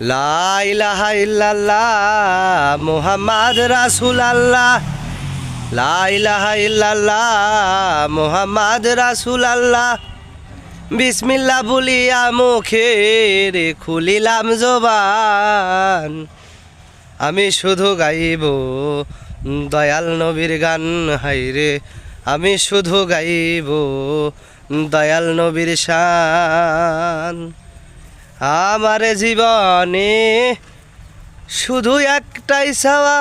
লা ইলাহা ইল্লাল্লাহ মুহাম্মদ রাসূলুল্লাহ, লা ইলাহা ইল্লাল্লাহ মুহাম্মদ রাসূলুল্লাহ। বিসমিল্লাহ বলিয়া মুখের খুলিলাম জবান, আমি শুধু গাইব দয়াল নবীর গান। হাইরে আমি শুধু গাইব দয়াল নবীর শান। আমার জীবনে শুধু একটাই চাওয়া,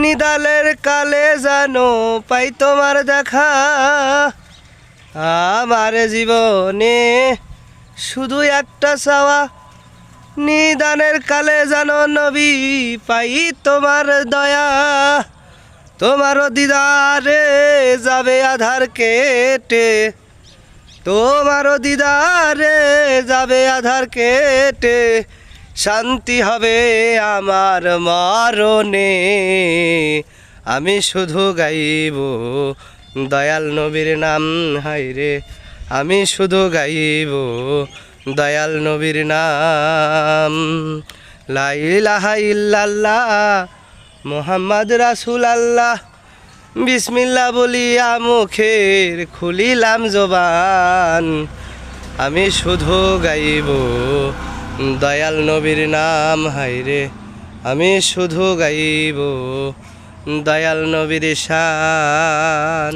নিদালের কালে জানো পাই তোমার দেখা। আমার জীবনে শুধু একটা চাওয়া, নিদানের কালে জানো নবী পাই তোমার দয়া। তোমারও দিদারে যাবে আধার কেটে, তোমারও দিদারে যাবে আধার কেটে, শান্তি হবে আমার মরণে। আমি শুধু গাইব দয়াল নবীর নাম। হাইরে আমি শুধু গাইব দয়াল নবীর নাম। লা ইলাহা ইল্লাল্লাহ মুহাম্মদ রাসূলুল্লাহ। বিসমিল্লাহ বলিয়া মুখের খুলিলাম জবান, আমি শুধু গাইব দয়াল নবীর নাম। হাইরে আমি শুধু গাইব দয়াল নবীর শান।